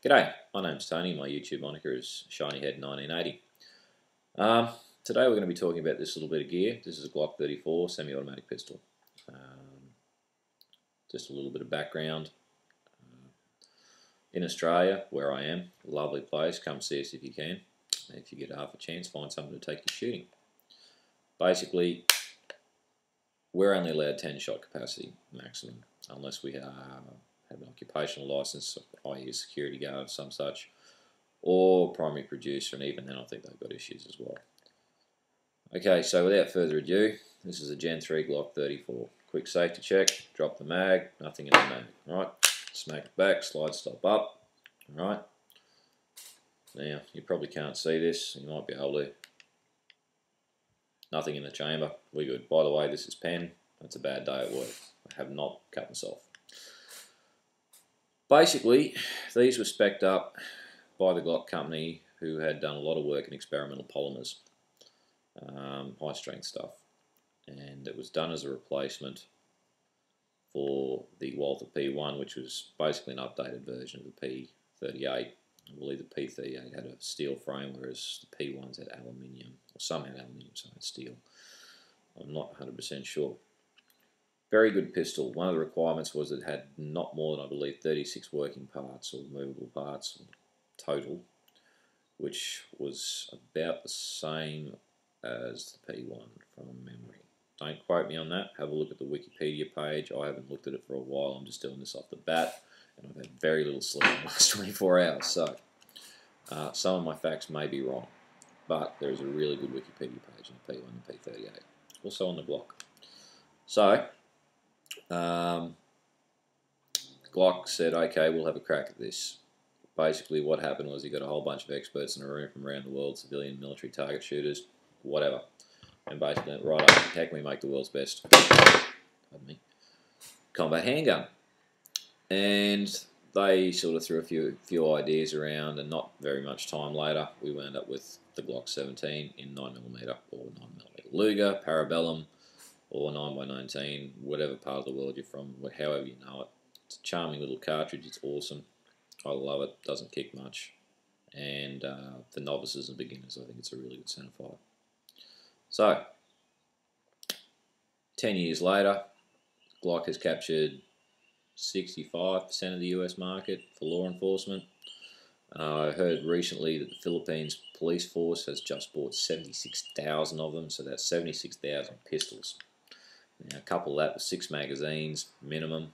G'day, my name's Tony. My YouTube moniker is ShinyHead1980. Today we're going to be talking about this little bit of gear. This is a Glock 34 semi-automatic pistol. Just a little bit of background. In Australia, where I am, a lovely place, come see us if you can. If you get half a chance, find someone to take you shooting. Basically, we're only allowed 10 shot capacity maximum, unless we have an occupational license, i.e. a security guard or some such, or primary producer, and even then I think they've got issues as well. Okay, so without further ado, this is a Gen 3 Glock 34. Quick safety check, drop the mag, nothing in the mag, right? Smack it back, slide stop up, alright? Now, you probably can't see this, you might be able to. Nothing in the chamber, we're good. By the way, this is pen, that's a bad day at work. I have not cut myself. Basically, these were specced up by the Glock company, who had done a lot of work in experimental polymers, high strength stuff, and it was done as a replacement for the Walther P1, which was basically an updated version of the P38. I believe the P38 had a steel frame, whereas the P1s had aluminium, or some had aluminium, some had steel. I'm not 100% sure. Very good pistol. One of the requirements was it had not more than, I believe, 36 working parts or movable parts total, which was about the same as the P1 from memory. Don't quote me on that. Have a look at the Wikipedia page. I haven't looked at it for a while. I'm just doing this off the bat, and I've had very little sleep in the last 24 hours, so some of my facts may be wrong, but there is a really good Wikipedia page on the P1 and P38. Also on the Glock. So, Glock said, okay, we'll have a crack at this. Basically what happened was he got a whole bunch of experts in a room from around the world, civilian, military, target shooters, whatever. And basically, right, how can we make the world's best, pardon me, combat handgun? And they sort of threw a few ideas around, and not very much time later, we wound up with the Glock 17 in 9mm or 9mm Luger, Parabellum, or 9x19, whatever part of the world you're from, however you know it. It's a charming little cartridge, it's awesome. I love it, doesn't kick much. And for novices and beginners, I think it's a really good centerfire. So, 10 years later, Glock has captured 65% of the US market for law enforcement. I heard recently that the Philippines police force has just bought 76,000 of them, so that's 76,000 pistols. Now, couple that with 6 magazines minimum.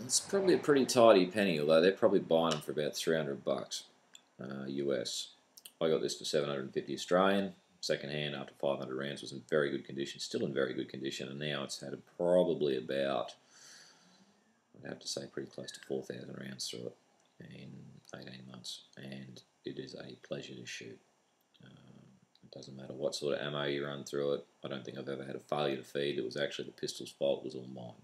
It's probably a pretty tidy penny, although they're probably buying them for about 300 bucks US. I got this for 750 Australian. Second hand after 500 rounds, was in very good condition, still in very good condition, and now it's had probably about, I'd have to say, pretty close to 4,000 rounds through it in 18 months, and it is a pleasure to shoot. It doesn't matter what sort of ammo you run through it. I don't think I've ever had a failure to feed. It was actually the pistol's fault, it was all mine.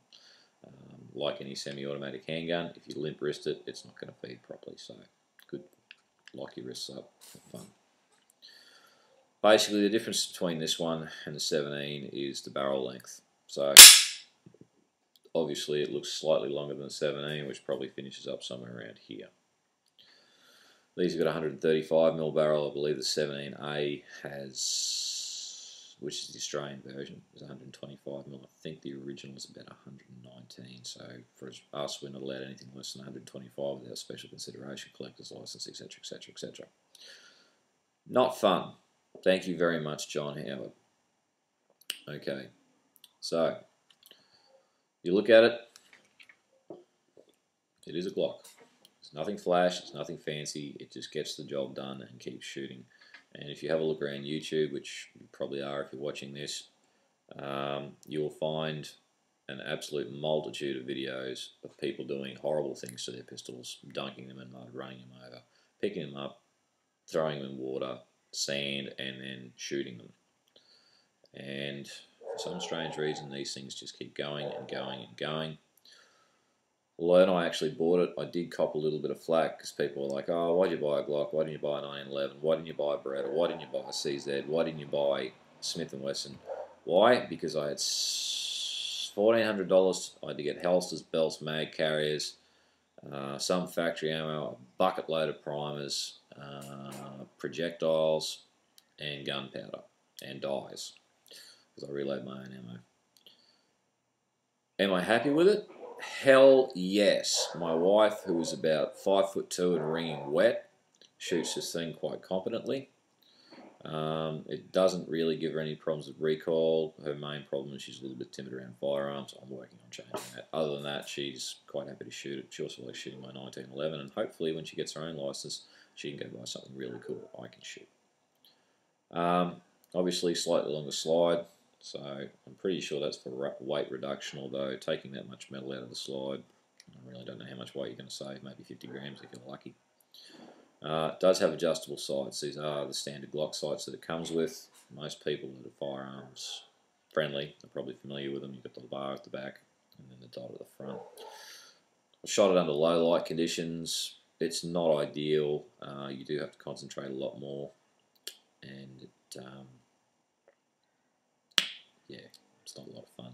Like any semi-automatic handgun, if you limp wrist it, it's not going to feed properly, so good, lock your wrists up, have fun. Basically, the difference between this one and the 17 is the barrel length. So, obviously, it looks slightly longer than the 17, which probably finishes up somewhere around here. These have got a 135mm barrel. I believe the 17A has, which is the Australian version, is 125mm. I think the original is about 119. So, for us, we're not allowed anything less than 125 without special consideration, collector's license, etc., etc., etc. Not fun. Thank you very much, John Howard. Okay, so you look at it, it is a Glock. It's nothing flash, it's nothing fancy, it just gets the job done and keeps shooting. And if you have a look around YouTube, which you probably are if you're watching this, you will find an absolute multitude of videos of people doing horrible things to their pistols, dunking them in mud, running them over, picking them up, throwing them in water, sand, and then shooting them. And for some strange reason, these things just keep going and going and going. Although I actually bought it, I did cop a little bit of flack because people were like, oh, why'd you buy a Glock? Why didn't you buy a 911? Why didn't you buy a Beretta? Why didn't you buy a CZ? Why didn't you buy Smith & Wesson? Why? Because I had $1,400. I had to get holsters, belts, mag carriers, some factory ammo, a bucket load of primers, projectiles, and gunpowder, and dyes, because I reload my own ammo. Am I happy with it? Hell yes. My wife, who is about 5'2" and wringing wet, shoots this thing quite competently. It doesn't really give her any problems with recoil. Her main problem is she's a little bit timid around firearms. I'm working on changing that. Other than that, she's quite happy to shoot it. She also likes shooting my 1911, and hopefully when she gets her own license, she can go buy something really cool that I can shoot. Obviously, slightly longer slide, so I'm pretty sure that's for weight reduction, although taking that much metal out of the slide, I really don't know how much weight you're going to save, maybe 50 grams if you're lucky. It does have adjustable sights. These are the standard Glock sights that it comes with. Most people that are firearms friendly are probably familiar with them. You've got the bar at the back and then the dot at the front. I shot it under low light conditions. It's not ideal. You do have to concentrate a lot more, and yeah, it's not a lot of fun.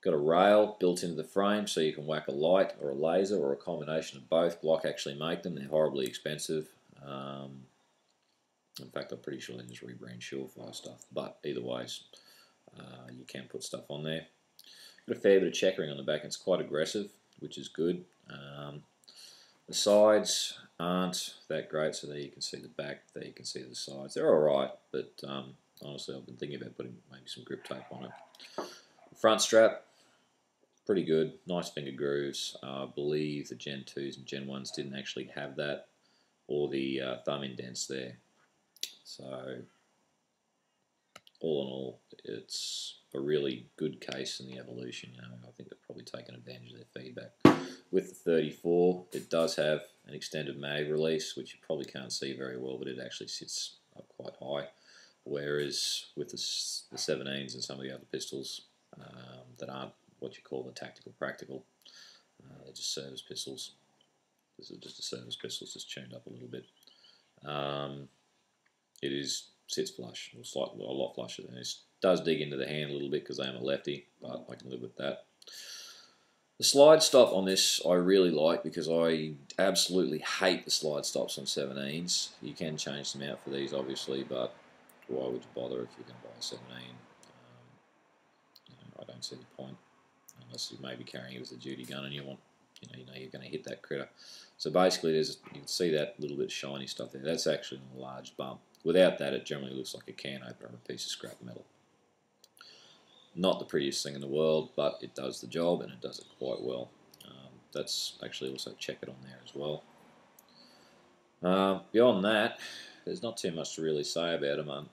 Got a rail built into the frame so you can whack a light or a laser or a combination of both. Glock actually make them. They're horribly expensive. In fact, I'm pretty sure they just rebrand Surefire stuff. But either ways, you can put stuff on there. Got a fair bit of checkering on the back. It's quite aggressive, which is good. The sides aren't that great, so there you can see the back, there you can see the sides. They're alright, but honestly I've been thinking about putting maybe some grip tape on it. Front strap, pretty good, nice finger grooves. I believe the Gen 2s and Gen 1s didn't actually have that, or the thumb indents there. So all in all, it's a really good case in the evolution. You know, I think they've probably taken advantage of their feedback. With the 34, it does have an extended mag release, which you probably can't see very well, but it actually sits up quite high. Whereas with the 17s and some of the other pistols that aren't what you call the tactical practical, they're just service pistols. This is just a service pistol, it's just tuned up a little bit. It sits flush, or slightly a lot flusher than this. Does dig into the hand a little bit because I am a lefty, but I can live with that. The slide stop on this I really like because I absolutely hate the slide stops on 17s. You can change them out for these obviously, but why would you bother if you're going to buy a 17? I don't see the point, unless you may be carrying it as a duty gun and you want, you know you're going to hit that critter. So basically, you can see that little bit of shiny stuff there. That's actually a large bump. Without that, it generally looks like a can opener or a piece of scrap metal. Not the prettiest thing in the world, but it does the job and it does it quite well. That's actually also checkered on there as well. Beyond that, there's not too much to really say about them.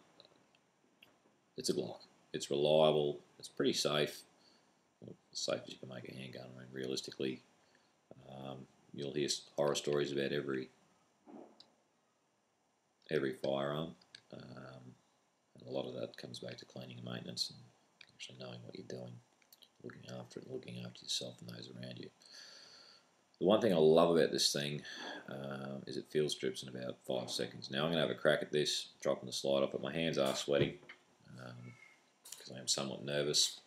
It's a Glock. It's reliable. It's pretty safe. Well, as safe as you can make a handgun. I mean, realistically, you'll hear horror stories about every firearm, and a lot of that comes back to cleaning and maintenance and actually knowing what you're doing, looking after it, looking after yourself and those around you. The one thing I love about this thing is it field strips in about 5 seconds. Now I'm going to have a crack at this, dropping the slide off, but my hands are sweating because I am somewhat nervous,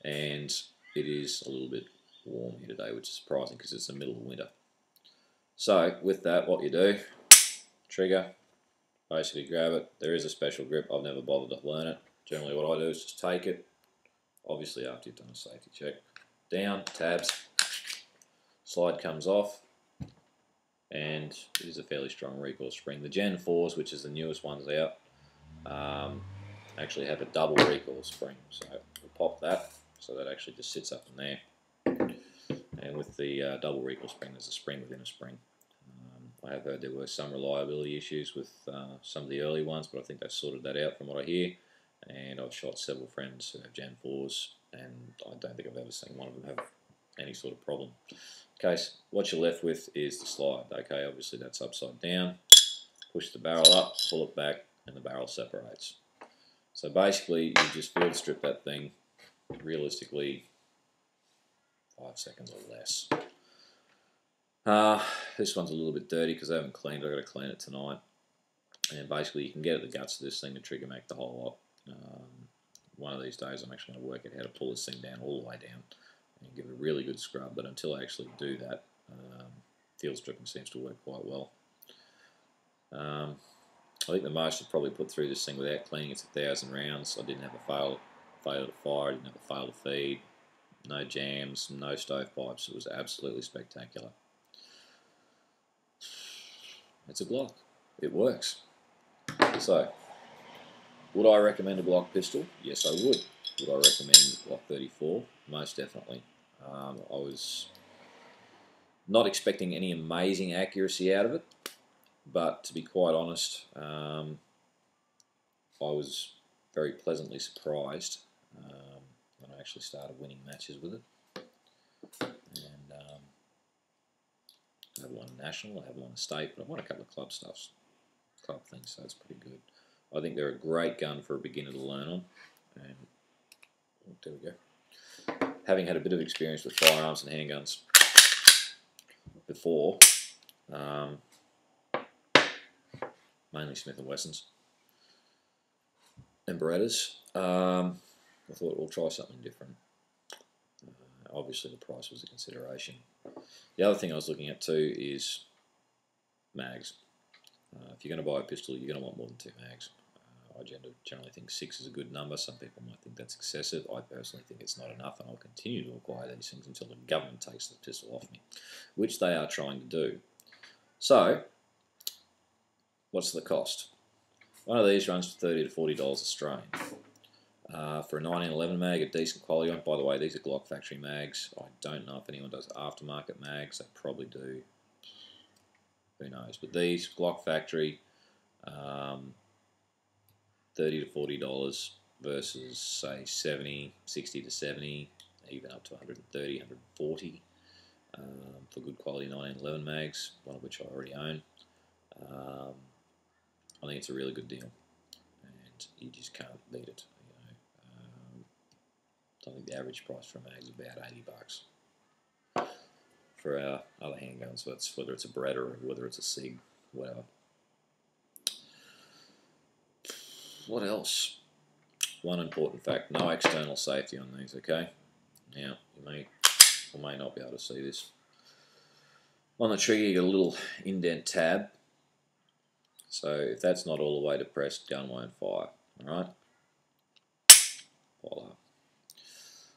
and it is a little bit warm here today, which is surprising because it's the middle of winter. So with that, what you do, trigger, basically grab it. There is a special grip. I've never bothered to learn it. Generally what I do is just take it, obviously after you've done a safety check, down, tabs, slide comes off, and it is a fairly strong recoil spring. The Gen 4s, which is the newest ones out, actually have a double recoil spring. So we'll pop that, so that actually just sits up in there. And with the double recoil spring, there's a spring within a spring. I have heard there were some reliability issues with some of the early ones, but I think they've sorted that out from what I hear. And I've shot several friends who have Gen 4s, and I don't think I've ever seen one of them have any sort of problem. Okay, so what you're left with is the slide. Okay, obviously that's upside down. Push the barrel up, pull it back, and the barrel separates. So basically, you just field strip that thing, realistically, 5 seconds or less. This one's a little bit dirty because I haven't cleaned it. I've got to clean it tonight. And basically, you can get at the guts of this thing, the trigger, make the whole lot. one of these days I'm actually going to work out how to pull this thing down all the way down and give it a really good scrub. But until I actually do that, field stripping seems to work quite well. I think the most I've probably put through this thing without cleaning it's 1,000 rounds. I didn't have a fail to fire, I didn't have a fail to feed, no jams, no stovepipes. It was absolutely spectacular. It's a Glock. It works. So, would I recommend a Glock pistol? Yes, I would. Would I recommend Glock 34? Most definitely. I was not expecting any amazing accuracy out of it, but to be quite honest, I was very pleasantly surprised when I actually started winning matches with it. And I have won a national, I have won a state, but I've won a couple of club things, so it's pretty good. I think they're a great gun for a beginner to learn on. And there we go. Having had a bit of experience with firearms and handguns before, mainly Smith & Wessons and Berettas, I thought we'll try something different. Obviously the price was a consideration. The other thing I was looking at too is mags. If you're going to buy a pistol, you're going to want more than 2 mags. I generally think 6 is a good number. Some people might think that's excessive. I personally think it's not enough, and I'll continue to acquire these things until the government takes the pistol off me, which they are trying to do. So, what's the cost? One of these runs for $30 to $40 Australian. For a 1911 mag, a decent quality one. By the way, these are Glock factory mags. I don't know if anyone does aftermarket mags. They probably do. Who knows? But these, Glock factory, $30 to $40 versus, say, 60 to 70, even up to 130, 140 for good quality 1911 mags, one of which I already own. I think it's a really good deal, and you just can't beat it. I think the average price for a mag is about $80 for our other handguns. So that's whether it's a Beretta or whether it's a SIG, whatever. What else? One important fact: no external safety on these. Okay. Now you may or may not be able to see this. On the trigger, you got a little indent tab. So if that's not all the way depressed, gun won't fire. All right. Voila.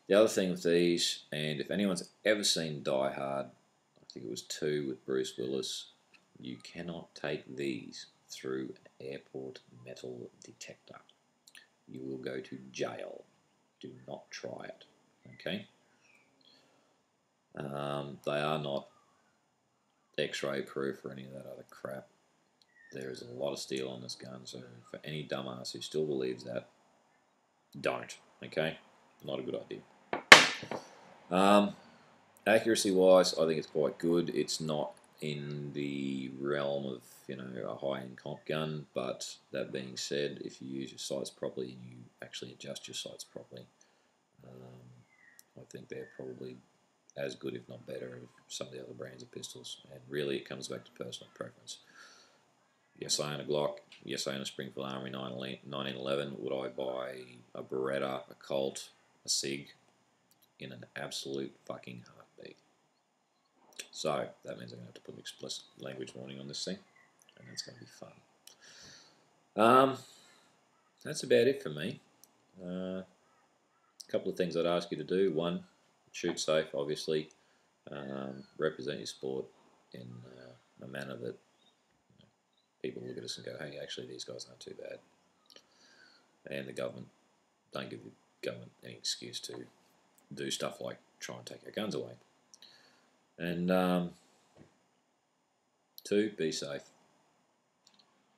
The other thing with these, and if anyone's ever seen Die Hard, I think it was 2 with Bruce Willis, you cannot take these through an airport metal detector. You will go to jail. Do not try it. Okay? They are not X-ray proof or any of that other crap. There is a lot of steel on this gun, so for any dumbass who still believes that, don't. Okay? Not a good idea. Accuracy-wise, I think it's quite good. It's not in the realm of, a high-end comp gun, but that being said, if you use your sights properly and you actually adjust your sights properly, I think they're probably as good, if not better, of some of the other brands of pistols. And really, it comes back to personal preference. Yes, I own a Glock. Yes, I own a Springfield Armory 1911. Would I buy a Beretta, a Colt, a SIG? In an absolute fucking heartbeat. So that means I'm going to have to put an explicit language warning on this thing, and that's going to be fun. That's about it for me. A couple of things I'd ask you to do. One, shoot safe, obviously. Represent your sport in a manner that people look at us and go, hey, actually these guys aren't too bad. And the government, don't give the government any excuse to do stuff like try and take our guns away. And 2, be safe.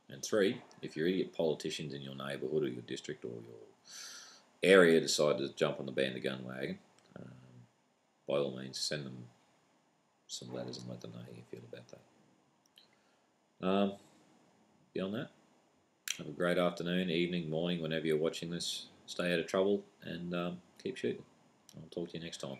And 3, if your idiot politicians in your neighbourhood or your district or your area decide to jump on the ban the gun wagon, by all means send them some letters and let them know how you feel about that. Beyond that, have a great afternoon, evening, morning, whenever you're watching this. Stay out of trouble and keep shooting. I'll talk to you next time.